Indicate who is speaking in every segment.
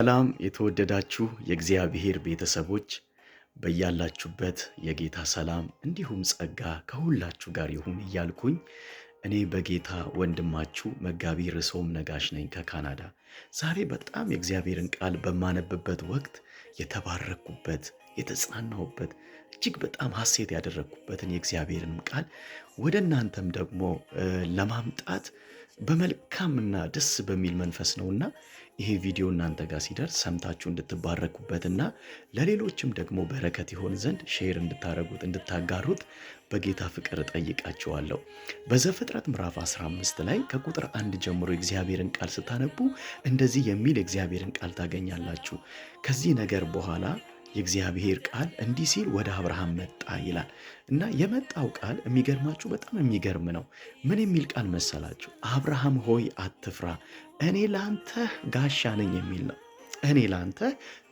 Speaker 1: ሰላም የተወደዳችሁ የእግዚአብሔር ቤተሰቦች በያላችሁበት የጌታ ሰላም እንዲሁም ጸጋ ከሁላችሁ ጋር ይሁን እያልኩኝ እኔ በጌታ ወንድማችሁ መጋቢ ርዕሶም ነጋሽ ነኝ ከካናዳ። ዛሬ በጣም የእግዚአብሔርን ቃል በማነብበት ወቅት የተባረኩበት የተጽናናሁበት እጅግ በጣም ሐሴት ያደረግኩበትን የእግዚአብሔርን ቃል ወደ እናንተም ደግሞ ለማምጣት በመልካምና ደስ በሚል መንፈስ ነውና ይሄ ቪዲዮ እናንተ ጋር ሲደርስ ሰምታችሁ እንድትባረኩበትና ለሌሎችም ደግሞ በረከት ይሆን ዘንድ ሼር እንድታረጉት እንድታጋሩት በጌታ ፍቅር እጠይቃችኋለሁ። በዘፍጥረት ምዕራፍ 15 ላይ ከቁጥር 1 ጀምሮ የእግዚአብሔርን ቃል ስታነቡ እንደዚህ የሚል የእግዚአብሔርን ቃል ታገኛላችሁ። ከዚህ ነገር በኋላ የእግዚአብሔር ቃል እንዲህ ሲል ወደ አብርሃም መጣ ይላል እና የመጣው ቃል የሚገርማችሁ በጣም የሚገርም ነው። ምን የሚል ቃል መሰላችሁ? አብርሃም ሆይ አትፍራ፣ እኔ ላንተ ጋሻ ነኝ የሚል ነው። እኔ ላንተ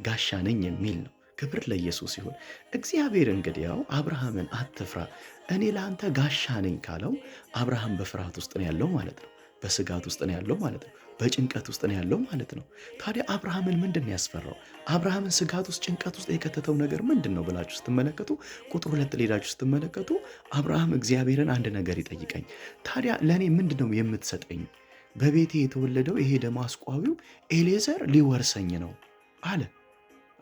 Speaker 1: ጋሻ ነኝ የሚል ነው። ክብር ለኢየሱስ ይሁን። እግዚአብሔር እንግዲያው አብርሃምን አትፍራ፣ እኔ ላንተ ጋሻ ነኝ ካለው አብርሃም በፍርሃት ውስጥ ነው ያለው ማለት ነው። በስጋት ውስጥ ነው ያለው ማለት ነው። በጭንቀት ውስጥ ነው ያለው ማለት ነው። ታዲያ አብርሃምን ምንድን ነው ያስፈራው? አብርሃምን ስጋት ውስጥ ጭንቀት ውስጥ የከተተው ነገር ምንድን ነው ብላችሁ ስትመለከቱ ቁጥር 2 ሌላችሁ ስትመለከቱ አብርሃም እግዚአብሔርን አንድ ነገር ይጠይቀኝ፣ ታዲያ ለእኔ ምንድን ነው የምትሰጠኝ? በቤቴ የተወለደው ይሄ ደማስቋዊው ኤሌዘር ሊወርሰኝ ነው አለ።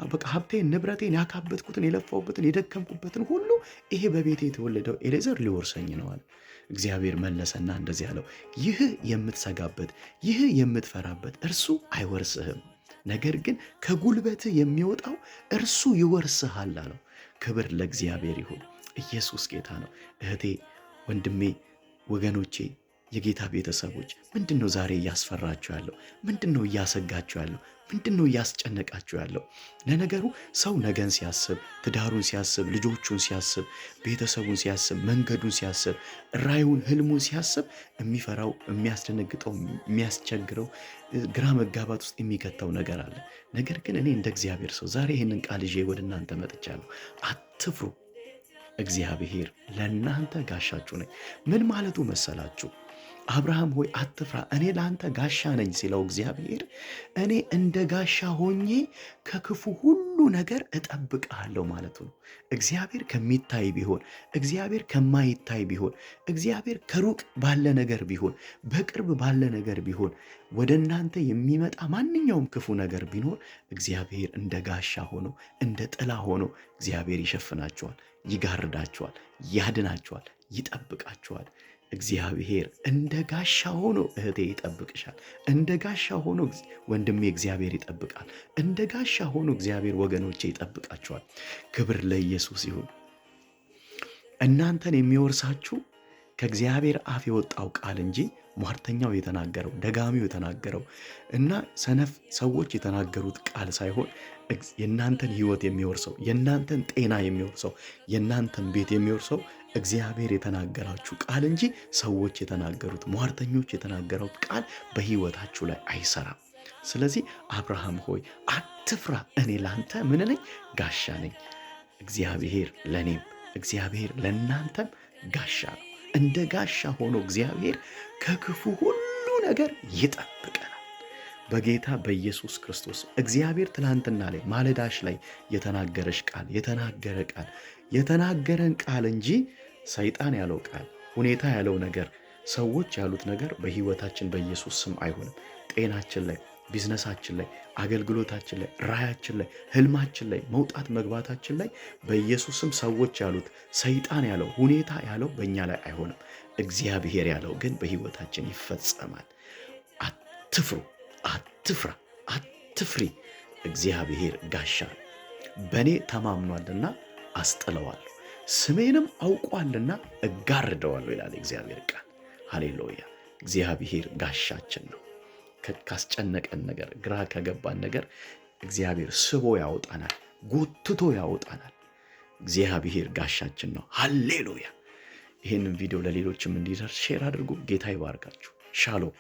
Speaker 1: በቃ ሀብቴን ንብረቴን ያካበትኩትን የለፋውበትን የደከምኩበትን ሁሉ ይሄ በቤቴ የተወለደው ኤሌዘር ሊወርሰኝ ነው አለ። እግዚአብሔር መለሰና እንደዚህ አለው፣ ይህ የምትሰጋበት ይህ የምትፈራበት እርሱ አይወርስህም፣ ነገር ግን ከጉልበትህ የሚወጣው እርሱ ይወርስሃል አለው። ክብር ለእግዚአብሔር ይሁን። ኢየሱስ ጌታ ነው። እህቴ፣ ወንድሜ፣ ወገኖቼ፣ የጌታ ቤተሰቦች ምንድን ነው ዛሬ እያስፈራችሁ ያለው? ምንድን ነው እያሰጋችሁ ያለው? ምንድን ነው እያስጨነቃችሁ ያለው? ለነገሩ ሰው ነገን ሲያስብ፣ ትዳሩን ሲያስብ፣ ልጆቹን ሲያስብ፣ ቤተሰቡን ሲያስብ፣ መንገዱን ሲያስብ፣ ራዩን፣ ህልሙን ሲያስብ የሚፈራው፣ የሚያስደነግጠው፣ የሚያስቸግረው፣ ግራ መጋባት ውስጥ የሚከተው ነገር አለ። ነገር ግን እኔ እንደ እግዚአብሔር ሰው ዛሬ ይህንን ቃል ይዤ ወደ እናንተ መጥቻለሁ። አትፍሩ፣ እግዚአብሔር ለእናንተ ጋሻችሁ ነኝ። ምን ማለቱ መሰላችሁ? አብርሃም ሆይ አትፍራ፣ እኔ ለአንተ ጋሻ ነኝ ሲለው እግዚአብሔር እኔ እንደ ጋሻ ሆኜ ከክፉ ሁሉ ነገር እጠብቅሃለሁ ማለቱ ነው። እግዚአብሔር ከሚታይ ቢሆን፣ እግዚአብሔር ከማይታይ ቢሆን፣ እግዚአብሔር ከሩቅ ባለ ነገር ቢሆን፣ በቅርብ ባለ ነገር ቢሆን፣ ወደ እናንተ የሚመጣ ማንኛውም ክፉ ነገር ቢኖር እግዚአብሔር እንደ ጋሻ ሆኖ እንደ ጥላ ሆኖ እግዚአብሔር ይሸፍናቸዋል፣ ይጋርዳቸዋል፣ ያድናቸዋል፣ ይጠብቃቸዋል። እግዚአብሔር እንደ ጋሻ ሆኖ እህቴ ይጠብቅሻል። እንደ ጋሻ ሆኖ ወንድሜ እግዚአብሔር ይጠብቃል። እንደ ጋሻ ሆኖ እግዚአብሔር ወገኖቼ ይጠብቃቸዋል። ክብር ለኢየሱስ ይሁን። እናንተን የሚወርሳችሁ ከእግዚአብሔር አፍ የወጣው ቃል እንጂ ሟርተኛው የተናገረው ደጋሚው የተናገረው እና ሰነፍ ሰዎች የተናገሩት ቃል ሳይሆን የእናንተን ሕይወት የሚወርሰው የእናንተን ጤና የሚወርሰው የእናንተን ቤት የሚወርሰው እግዚአብሔር የተናገራችሁ ቃል እንጂ ሰዎች የተናገሩት ሟርተኞች የተናገሩት ቃል በሕይወታችሁ ላይ አይሰራም። ስለዚህ አብርሃም ሆይ አትፍራ፣ እኔ ላንተ ምን ነኝ? ጋሻ ነኝ። እግዚአብሔር ለእኔም እግዚአብሔር ለእናንተም ጋሻ ነው። እንደ ጋሻ ሆኖ እግዚአብሔር ከክፉ ሁሉ ነገር ይጠብቀናል። በጌታ በኢየሱስ ክርስቶስ እግዚአብሔር ትላንትና ላይ ማለዳሽ ላይ የተናገረሽ ቃል የተናገረን ቃል እንጂ ሰይጣን ያለው ቃል፣ ሁኔታ ያለው ነገር፣ ሰዎች ያሉት ነገር በሕይወታችን በኢየሱስ ስም አይሆንም። ጤናችን ላይ፣ ቢዝነሳችን ላይ፣ አገልግሎታችን ላይ፣ ራያችን ላይ፣ ህልማችን ላይ፣ መውጣት መግባታችን ላይ በኢየሱስ ስም ሰዎች ያሉት፣ ሰይጣን ያለው፣ ሁኔታ ያለው በእኛ ላይ አይሆንም። እግዚአብሔር ያለው ግን በሕይወታችን ይፈጸማል። አትፍሩ፣ አትፍራ፣ አትፍሪ። እግዚአብሔር ጋሻ በእኔ ተማምኗልና አስጥለዋለሁ፣ ስሜንም አውቋልና እጋርደዋለሁ ይላል እግዚአብሔር ቃል። ሃሌሉያ! እግዚአብሔር ጋሻችን ነው። ካስጨነቀን ነገር፣ ግራ ከገባን ነገር እግዚአብሔር ስቦ ያወጣናል፣ ጎትቶ ያወጣናል። እግዚአብሔር ጋሻችን ነው። ሃሌሉያ! ይህንን ቪዲዮ ለሌሎችም እንዲደርስ ሼር አድርጉ። ጌታ ይባርካችሁ። ሻሎም